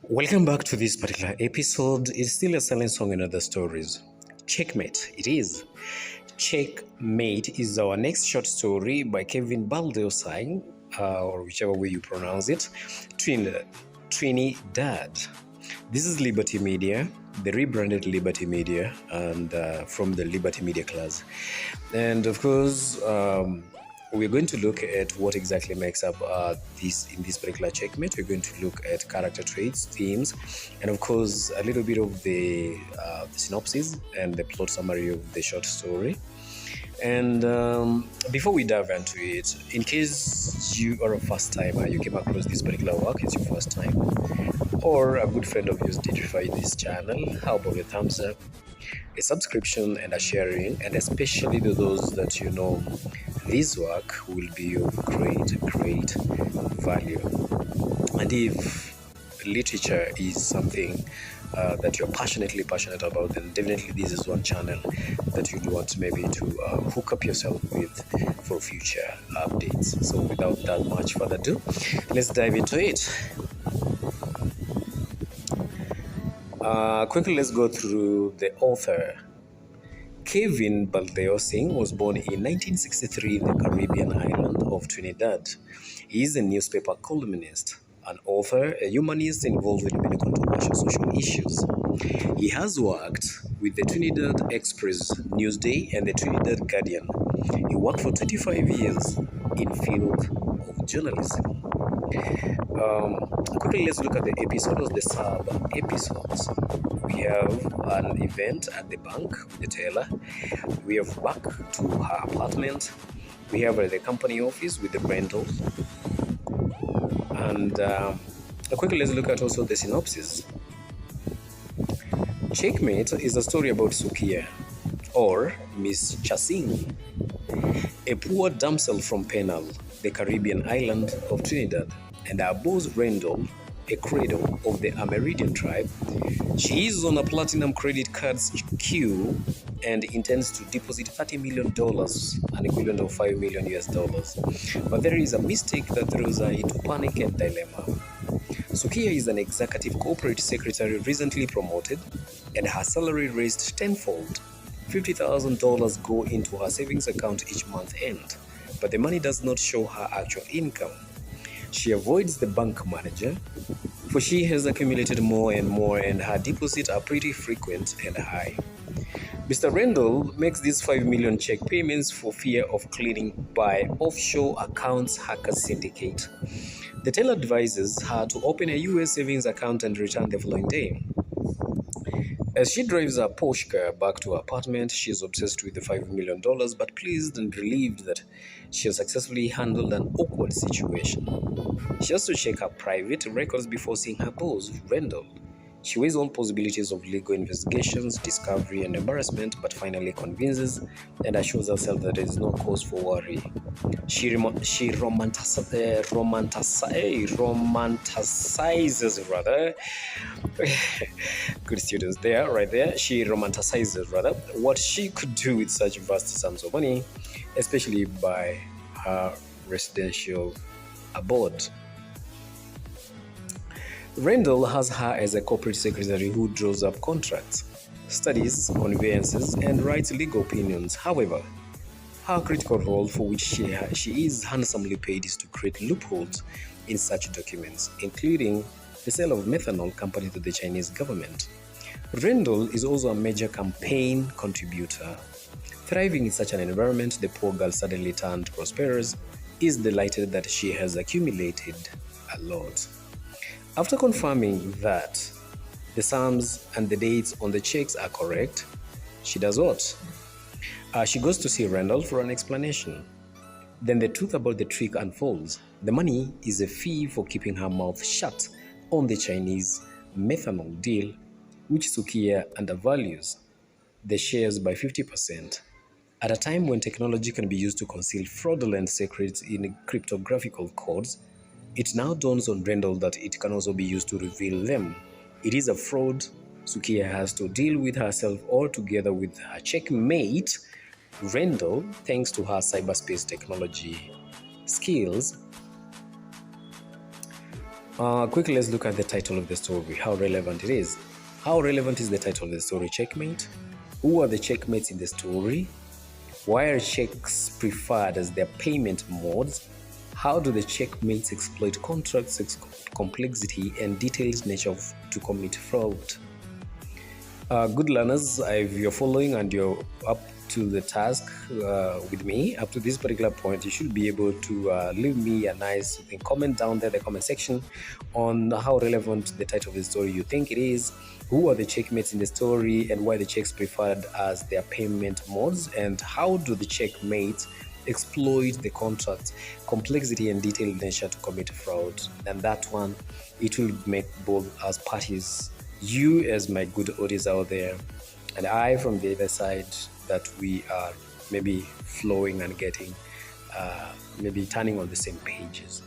Welcome back to this particular episode. It's still a silent song in other stories. Checkmate, it is. Checkmate is our next short story by Kevin Baldeosine, or whichever way you pronounce it, Trinidad. This is Liberty Media, the rebranded Liberty Media, and from the Liberty Media class. And of course, we're going to look at what exactly makes up this particular checkmate. We're going to look at character traits, themes, and of course a little bit of the synopsis and the plot summary of the short story. And before we dive into it, in case you are a first timer, you came across this particular work, it's your first time, or a good friend of yours did you find this channel, how about a thumbs up, a subscription, and a sharing, and especially to those that you know this work will be of great value. And if literature is something that you're passionate about, then definitely this is one channel that you'd want maybe to hook up yourself with for future updates. So without that much further ado, let's dive into it. Quickly, let's go through the author. Kevin Baldeosine was born in 1963 in the Caribbean island of Trinidad. He is a newspaper columnist, an author, a humanist involved with many controversial social issues. He has worked with the Trinidad Express Newsday and the Trinidad Guardian. He worked for 25 years in field of journalism. Quickly, let's look at the episodes, the sub-episodes. We have an event at the bank with the teller. We have back to her apartment. We have the company office with the rental. And quickly, let's look at also the synopsis. Checkmate is a story about Sukia, or Miss Chasing, a poor damsel from Penal, the Caribbean island of Trinidad, and her boss Rendell, a cradle of the Amerindian tribe. She is on a platinum credit card's queue and intends to deposit $30 million, an equivalent of $5 million US. But there is a mistake that throws her into panic and dilemma. Sukia is an executive corporate secretary recently promoted, and her salary raised tenfold. $50,000 go into her savings account each month end, but the money does not show her actual income. She avoids the bank manager, for she has accumulated more and more, and her deposits are pretty frequent and high. Mr. Rendell makes these $5 million check payments for fear of cleaning by offshore accounts hackers syndicate. The teller advises her to open a US savings account and return the following day. As she drives her Porsche car back to her apartment, she is obsessed with the $5 million, but pleased and relieved that she has successfully handled an awkward situation. She has to check her private records before seeing her boss, Rendell. She weighs all possibilities of legal investigations, discovery, and embarrassment, but finally convinces and assures herself that there is no cause for worry. She romanticizes good students there, right there. She romanticizes what she could do with such vast sums of money, especially by her residential abode. Rendell has her as a corporate secretary who draws up contracts, studies conveyances, and writes legal opinions. However, her critical role, for which she is handsomely paid, is to create loopholes in such documents, including the sale of methanol company to the Chinese government. Rendell is also a major campaign contributor. Thriving in such an environment, the poor girl suddenly turned prosperous, is delighted that she has accumulated a lot. After confirming that the sums and the dates on the checks are correct, she does what? She goes to see Rendell for an explanation. Then the truth about the trick unfolds. The money is a fee for keeping her mouth shut on the Chinese methanol deal, which Sukia undervalues the shares by 50%. At a time when technology can be used to conceal fraudulent secrets in cryptographic codes, it now dawns on Rendell that it can also be used to reveal them. It is a fraud Sukia has to deal with herself or together with her checkmate, Rendell, thanks to her cyberspace technology skills. Quickly, let's look at the title of the story, how relevant it is. How relevant is the title of the story? Checkmate. Who are the checkmates in the story? Why are checks preferred as their payment modes? How do the checkmates exploit contracts, complexity, and detailed nature to commit fraud? Good learners, if you're following and you're up to the task with me up to this particular point, you should be able to leave me a nice comment down there in the comment section on how relevant the title of the story you think it is, who are the checkmates in the story, and why the checks preferred as their payment modes, and how do the checkmates exploit the contract complexity and detailed nature to commit fraud. And that one, it will make both as parties, you as my good audience out there, and I from the other side, that we are maybe flowing and getting maybe turning on the same pages.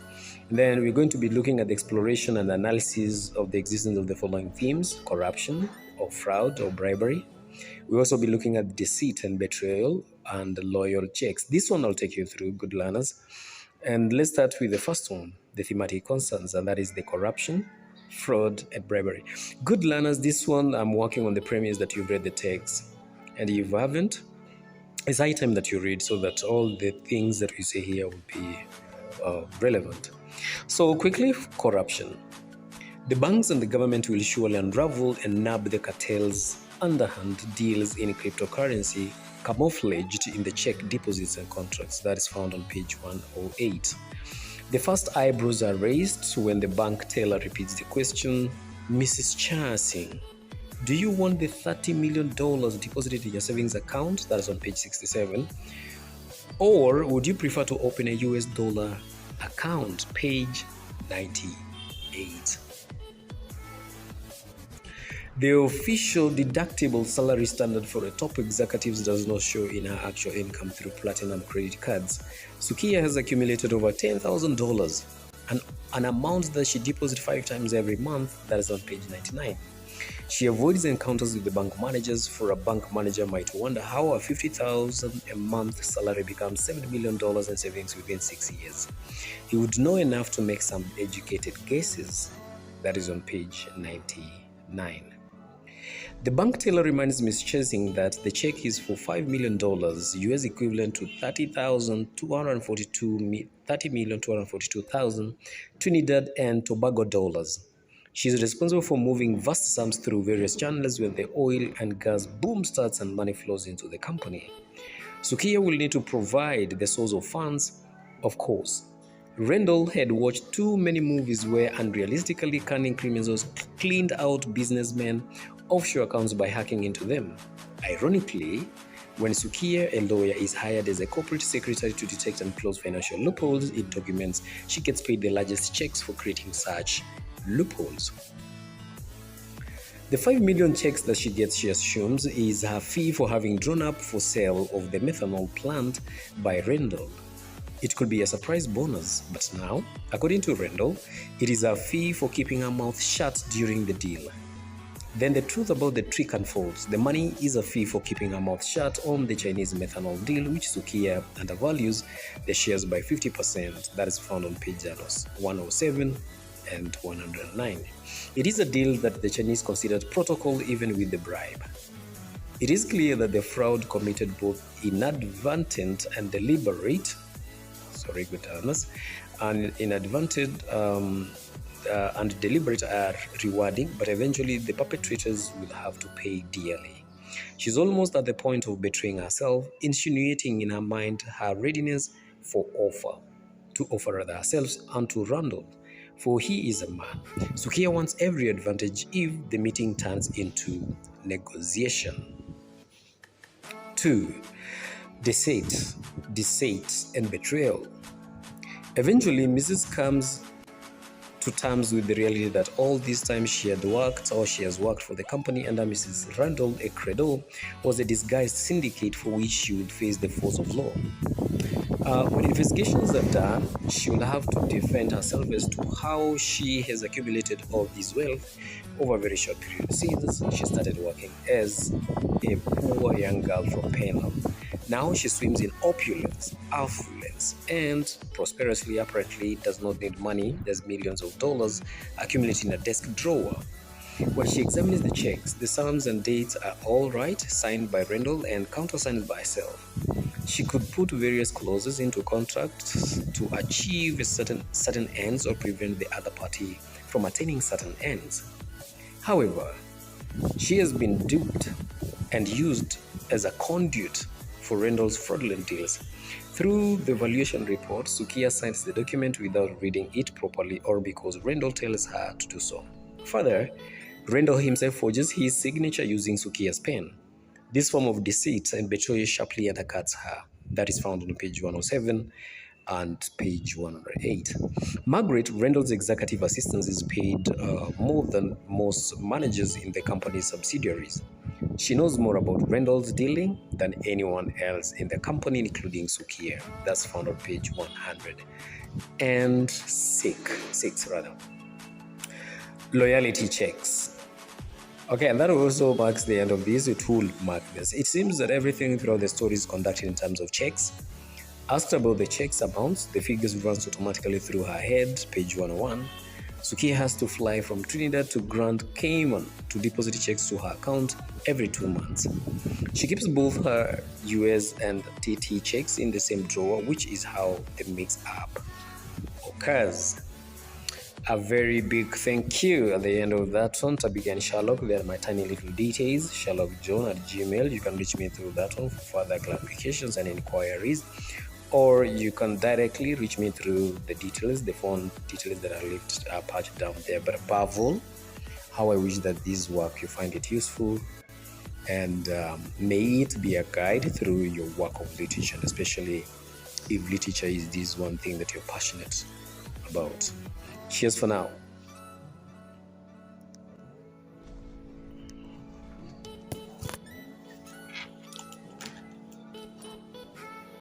And then we're going to be looking at the exploration and analysis of the existence of the following themes: corruption or fraud or bribery. We'll also be looking at deceit and betrayal and loyal checks. This one I'll take you through, good learners. And let's start with the first one, the thematic concerns, and that is the corruption, fraud, and bribery. Good learners, this one I'm working on the premise that you've read the text. And if you haven't, it's high time that you read so that all the things that we say here will be relevant. So quickly, corruption. The banks and the government will surely unravel and nab the cartel's underhand deals in cryptocurrency camouflaged in the check deposits and contracts. That is found on page 108. The first eyebrows are raised when the bank teller repeats the question, "Mrs. Chasing, do you want the $30 million deposited in your savings account?" That is on page 67. Or would you prefer to open a US dollar account? Page 98. The official deductible salary standard for a top executive does not show in her actual income through platinum credit cards. Sukiya has accumulated over $10,000, an amount that she deposits 5 times every month. That is on page 99. She avoids encounters with the bank managers, for a bank manager might wonder how a $50,000 a month salary becomes $7 million in savings within 6 years. He would know enough to make some educated guesses. That is on page 99. The bank teller reminds Ms. Chasing that the check is for $5 million, US equivalent to 30,242,000 Trinidad and Tobago dollars. She is responsible for moving vast sums through various channels when the oil and gas boom starts and money flows into the company. Sukiya will need to provide the source of funds, of course. Randall had watched too many movies where unrealistically cunning criminals cleaned out businessmen offshore accounts by hacking into them. Ironically, when Sukiya, a lawyer, is hired as a corporate secretary to detect and close financial loopholes in documents, she gets paid the largest checks for creating such loopholes. The 5 million checks that she gets, she assumes, is her fee for having drawn up for sale of the methanol plant by Randall. It could be a surprise bonus, but now, according to Randall, it is her fee for keeping her mouth shut during the deal. Then the truth about the trick unfolds. The money is a fee for keeping her mouth shut on the Chinese methanol deal, which Sukiya undervalues the shares by 50%. That is found on page 107 and 109. It is a deal that the Chinese considered protocol even with the bribe. It is clear that the fraud committed both inadvertent and deliberate, and inadvertent and deliberate are rewarding, but eventually the perpetrators will have to pay dearly. She's almost at the point of betraying herself, insinuating in her mind her readiness to offer herself unto Randall, for he is a man. Sukiya wants every advantage if the meeting turns into negotiation. 2. Deceit and betrayal. Eventually, Mrs. comes to terms with the reality that all this time she has worked for the company under Mrs. Randall, a credo, was a disguised syndicate for which she would face the force of law. When investigations are done, she will have to defend herself as to how she has accumulated all this wealth over a very short period since she started working as a poor young girl from Penal. Now she swims in opulence, affluence, and prosperously. Apparently does not need money. There's millions of dollars accumulating in a desk drawer. When she examines the checks, the sums and dates are all right, signed by Randall and countersigned by herself. She could put various clauses into contracts to achieve certain ends or prevent the other party from attaining certain ends. However, she has been duped and used as a conduit for Randall's fraudulent deals. Through the valuation report, Sukiya signs the document without reading it properly or because Randall tells her to do so. Further, Randall himself forges his signature using Sukiya's pen. This form of deceit and betrayal sharply undercuts her. That is found on page 107 and page 108. Margaret, Randall's executive assistant, is paid more than most managers in the company's subsidiaries. She knows more about Randall's dealing than anyone else in the company, including Sukiya. That's found on page 106. Loyalty checks. Okay, and that also marks the end of this. It will mark this. It seems that everything throughout the story is conducted in terms of checks. Asked about the checks amounts, the figures runs automatically through her head, page 101. Sukiya has to fly from Trinidad to Grand Cayman to deposit checks to her account every 2 months. She keeps both her US and TT checks in the same drawer, which is how the mix-up occurs. A very big thank you at the end of that one to Abigail Sherlock. They are my tiny little details. SherlockJohn@gmail. You can reach me through that one for further clarifications and inquiries, or you can directly reach me through the details, the phone details that are patched down there. But above all, how I wish that this work you find it useful, and may it be a guide through your work of literature, especially if literature is this one thing that you're passionate about. Cheers for now.